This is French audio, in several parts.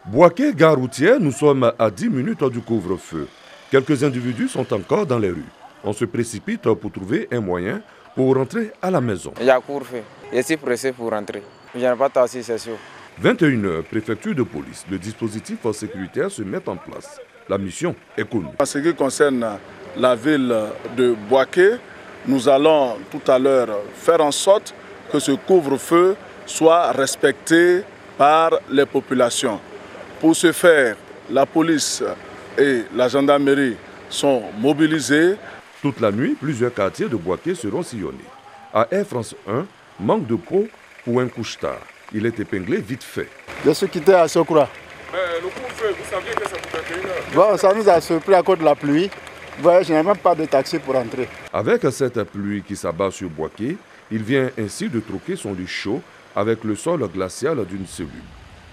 Boaké, gare routière, nous sommes à 10 minutes du couvre-feu. Quelques individus sont encore dans les rues. On se précipite pour trouver un moyen pour rentrer à la maison. Il y a couvre-feu. Je suis pressé pour rentrer. Je n'ai pas taxi, c'est sûr. 21h, préfecture de police. Le dispositif sécuritaire se met en place. La mission est connue. En ce qui concerne la ville de Boaké, nous allons tout à l'heure faire en sorte que ce couvre-feu soit respecté par les populations. Pour ce faire, la police et la gendarmerie sont mobilisés. Toute la nuit, plusieurs quartiers de Boaké seront sillonnés. À Air France 1, manque de peau pour un couche-tard. Il est épinglé vite fait. Je suis quitté à Sokura. Mais le couvre-feu, vous saviez que ça pour 21h. Bon, ça nous a surpris à cause de la pluie. Vous voyez, je n'ai même pas de taxi pour entrer. Avec cette pluie qui s'abat sur Boaké, il vient ainsi de troquer son lit chaud avec le sol glacial d'une cellule.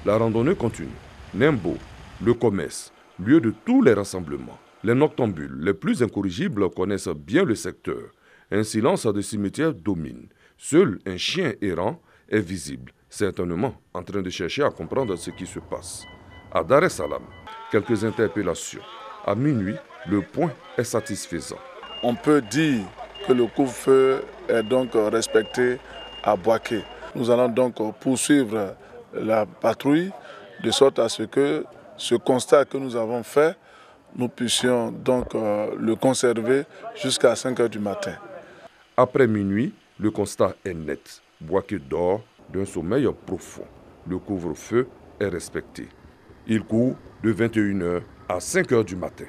La randonnée continue. Nembo, le commerce, lieu de tous les rassemblements. Les noctambules, les plus incorrigibles, connaissent bien le secteur. Un silence de cimetière domine. Seul un chien errant est visible, certainement en train de chercher à comprendre ce qui se passe. À Dar es Salaam, quelques interpellations. À minuit, le point est satisfaisant. On peut dire que le couvre-feu est donc respecté à Boaké. Nous allons donc poursuivre la patrouille de sorte à ce que ce constat que nous avons fait, nous puissions donc le conserver jusqu'à 5 h du matin. Après minuit, le constat est net. Boaké dort d'un sommeil profond. Le couvre-feu est respecté. Il court de 21h à 5 h du matin.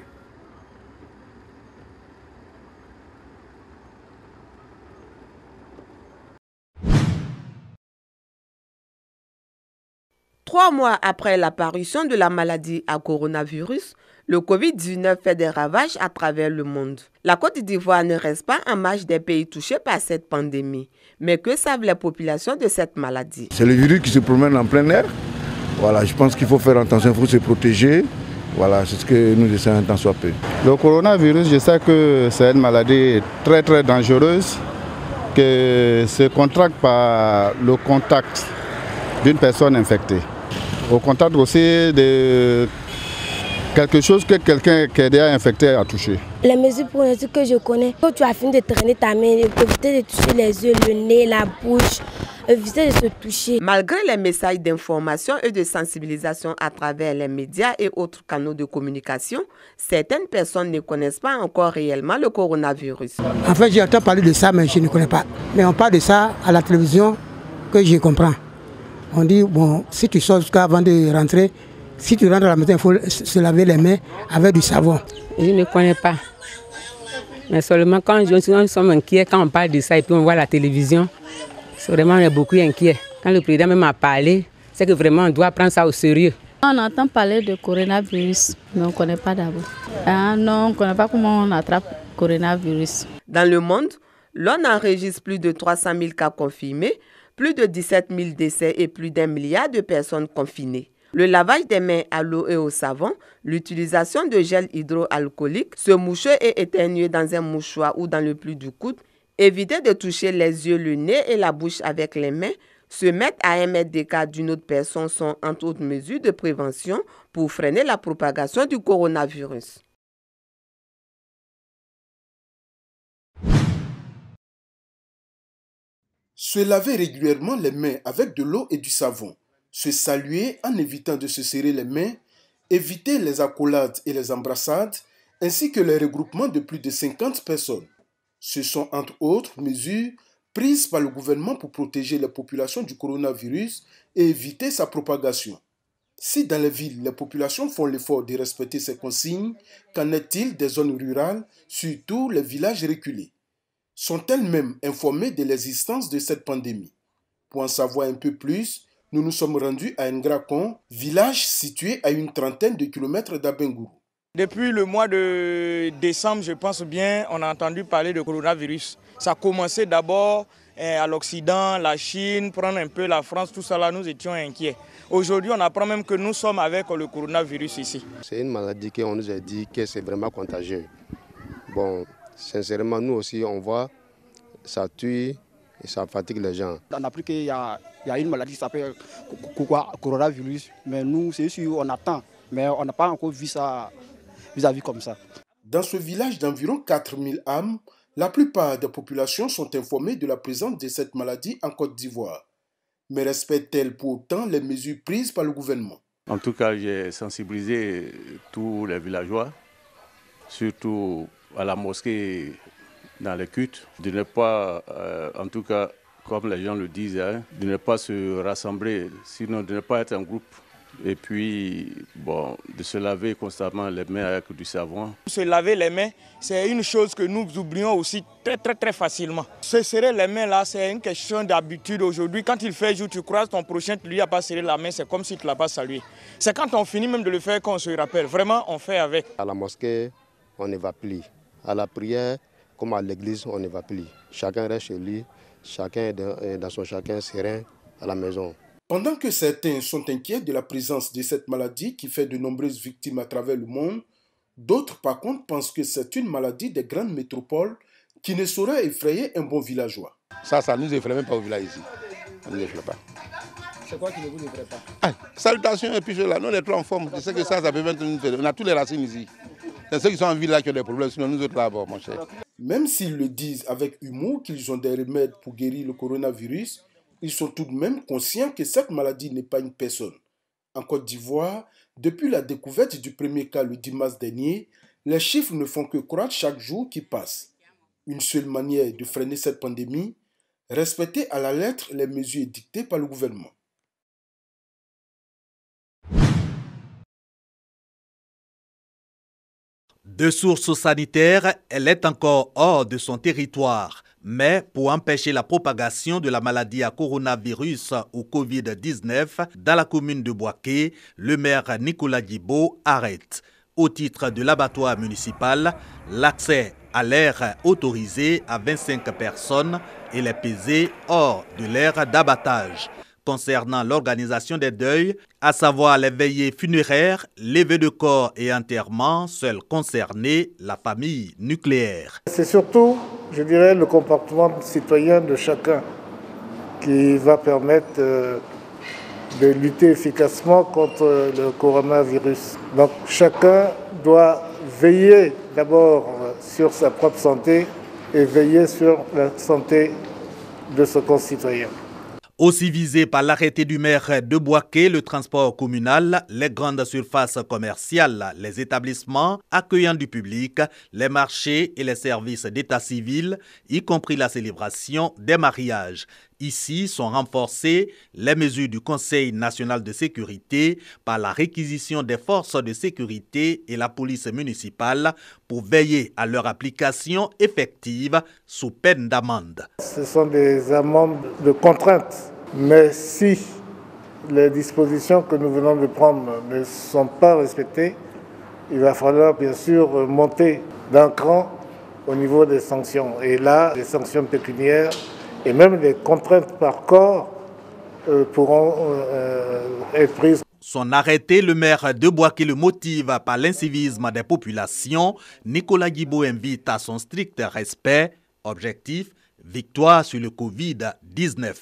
Trois mois après l'apparition de la maladie à coronavirus, le Covid-19 fait des ravages à travers le monde. La Côte d'Ivoire ne reste pas en marge des pays touchés par cette pandémie. Mais que savent les populations de cette maladie? C'est le virus qui se promène en plein air. Voilà, je pense qu'il faut faire attention, il faut se protéger. Voilà, c'est ce que nous essayons tant soit peu. Le coronavirus, je sais que c'est une maladie très très dangereuse, que se contracte par le contact d'une personne infectée. Au contact aussi de quelque chose que quelqu'un qui est déjà infecté a touché. Les mesures pour les que je connais, quand tu as fini de traîner ta main, éviter de toucher les yeux, le nez, la bouche, éviter de se toucher. Malgré les messages d'information et de sensibilisation à travers les médias et autres canaux de communication, certaines personnes ne connaissent pas encore réellement le coronavirus. En fait, j'ai entendu parler de ça, mais je ne connais pas. Mais on parle de ça à la télévision que je comprends. On dit, bon, si tu sors jusqu'avant de rentrer, si tu rentres à la maison, il faut se laver les mains avec du savon. Je ne connais pas. Mais seulement quand nous sommes inquiets, quand on parle de ça et puis on voit la télévision, c'est vraiment on est beaucoup inquiet. Quand le président même a parlé, c'est que vraiment on doit prendre ça au sérieux. On entend parler de coronavirus, mais on ne connaît pas d'abord. Non, on ne connaît pas comment on attrape le coronavirus. Dans le monde, l'on enregistre plus de 300 000 cas confirmés, plus de 17 000 décès et plus d'1 milliard de personnes confinées. Le lavage des mains à l'eau et au savon, l'utilisation de gel hydroalcoolique, se moucher et éternuer dans un mouchoir ou dans le pli du coude, éviter de toucher les yeux, le nez et la bouche avec les mains, se mettre à 1 mètre d'écart d'une autre personne sont entre autres mesures de prévention pour freiner la propagation du coronavirus. Se laver régulièrement les mains avec de l'eau et du savon. Se saluer en évitant de se serrer les mains, éviter les accolades et les embrassades, ainsi que les regroupements de plus de 50 personnes. Ce sont entre autres mesures prises par le gouvernement pour protéger les populations du coronavirus et éviter sa propagation. Si dans les villes, les populations font l'effort de respecter ces consignes, qu'en est-il des zones rurales, surtout les villages reculés? Sont-elles même informées de l'existence de cette pandémie? Pour en savoir un peu plus, nous nous sommes rendus à Ngrakon, village situé à une trentaine de kilomètres d'Abengourou. Depuis le mois de décembre, je pense bien, on a entendu parler de coronavirus. Ça a commencé d'abord à l'Occident, la Chine, prendre un peu la France, tout ça là, nous étions inquiets. Aujourd'hui, on apprend même que nous sommes avec le coronavirus ici. C'est une maladie qu'on nous a dit que c'est vraiment contagieux. Bon, sincèrement, nous aussi, on voit, ça tue et ça fatigue les gens. On a appris qu'il y a une maladie qui s'appelle coronavirus, mais nous, c'est sûr, on attend, mais on n'a pas encore vu ça vis-à-vis comme ça. Dans ce village d'environ 4000 âmes, la plupart des populations sont informées de la présence de cette maladie en Côte d'Ivoire. Mais respectent-elles pour autant les mesures prises par le gouvernement? En tout cas, j'ai sensibilisé tous les villageois, surtout à la mosquée, dans les cultes, de ne pas, en tout cas, comme les gens le disent, de ne pas se rassembler, sinon de ne pas être en groupe. Et puis, bon, de se laver constamment les mains avec du savon. Se laver les mains, c'est une chose que nous oublions aussi très facilement. Se serrer les mains là, c'est une question d'habitude aujourd'hui. Quand il fait jour, tu croises ton prochain, tu lui as pas serré la main, c'est comme si tu ne l'as pas salué. C'est quand on finit même de le faire qu'on se rappelle. Vraiment, on fait avec. À la mosquée, on ne va plus. À la prière, comme à l'église, on ne va plus. Chacun reste chez lui, chacun est dans son chacun serein à la maison. Pendant que certains sont inquiets de la présence de cette maladie qui fait de nombreuses victimes à travers le monde, d'autres par contre pensent que c'est une maladie des grandes métropoles qui ne saurait effrayer un bon villageois. Ça ne nous effraie même pas au village ici. Ça ne nous effraie pas. C'est quoi qui ne vous effraie pas? Salutations et puis là, nous les trois en forme. Je sais que ça peut même nous faire. On a tous les racines ici. C'est ceux qui sont en ville là qui ont des problèmes, sinon nous autres là-bas, mon cher. Même s'ils le disent avec humour qu'ils ont des remèdes pour guérir le coronavirus, ils sont tout de même conscients que cette maladie n'est pas une personne. En Côte d'Ivoire, depuis la découverte du premier cas le 10 mars dernier, les chiffres ne font que croître chaque jour qui passe. Une seule manière de freiner cette pandémie, respecter à la lettre les mesures dictées par le gouvernement. De source sanitaire, elle est encore hors de son territoire. Mais pour empêcher la propagation de la maladie à coronavirus ou Covid-19 dans la commune de Bouaké, le maire Nicolas Guibo arrête, au titre de l'abattoir municipal, l'accès à l'air autorisé à 25 personnes et les pesées hors de l'aire d'abattage. Concernant l'organisation des deuils, à savoir les veillées funéraires, levées de corps et enterrements, seuls concernés la famille nucléaire. C'est surtout, je dirais, le comportement citoyen de chacun qui va permettre de lutter efficacement contre le coronavirus. Donc chacun doit veiller d'abord sur sa propre santé et veiller sur la santé de ses concitoyens. Aussi visé par l'arrêté du maire de Bouaké, le transport communal, les grandes surfaces commerciales, les établissements accueillant du public, les marchés et les services d'état civil, y compris la célébration des mariages. Ici sont renforcées les mesures du Conseil national de sécurité par la réquisition des forces de sécurité et la police municipale pour veiller à leur application effective sous peine d'amende. Ce sont des amendes de contrainte, mais si les dispositions que nous venons de prendre ne sont pas respectées, il va falloir bien sûr monter d'un cran au niveau des sanctions. Et là, les sanctions pécuniaires et même les contraintes par corps pourront être prises. Son arrêté, le maire de Bouaké le motive par l'incivisme des populations. Nicolas Guibo invite à son strict respect. Objectif, victoire sur le Covid-19.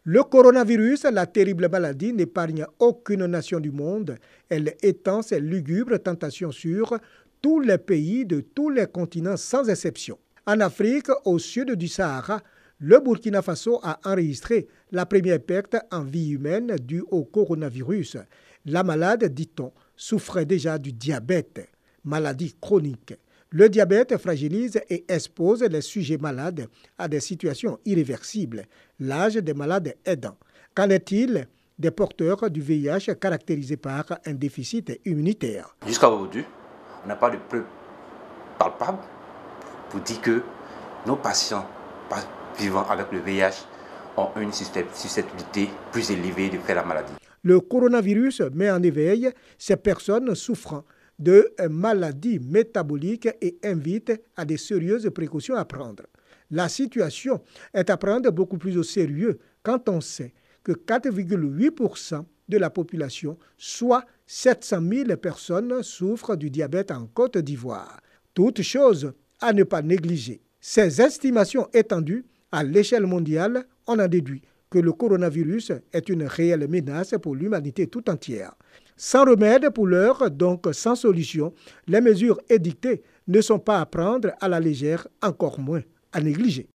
Le coronavirus, la terrible maladie, n'épargne aucune nation du monde. Elle étend ses lugubres tentations sur tous les pays de tous les continents sans exception. En Afrique, au sud du Sahara, le Burkina Faso a enregistré la première perte en vie humaine due au coronavirus. La malade, dit-on, souffrait déjà du diabète, maladie chronique. Le diabète fragilise et expose les sujets malades à des situations irréversibles, l'âge des malades aidant. Qu'en est-il des porteurs du VIH caractérisés par un déficit immunitaire? Jusqu'à aujourd'hui, on n'a pas de preuves palpables pour dire que nos patients vivant avec le VIH ont une susceptibilité plus élevée de faire la maladie. Le coronavirus met en éveil ces personnes souffrant de maladies métaboliques et invite à des sérieuses précautions à prendre. La situation est à prendre beaucoup plus au sérieux quand on sait que 4,8% de la population, soit 700 000 personnes souffrent du diabète en Côte d'Ivoire. Toute chose à ne pas négliger. Ces estimations étendues à l'échelle mondiale, on en déduit que le coronavirus est une réelle menace pour l'humanité tout entière. Sans remède pour l'heure, donc sans solution, les mesures édictées ne sont pas à prendre à la légère, encore moins à négliger.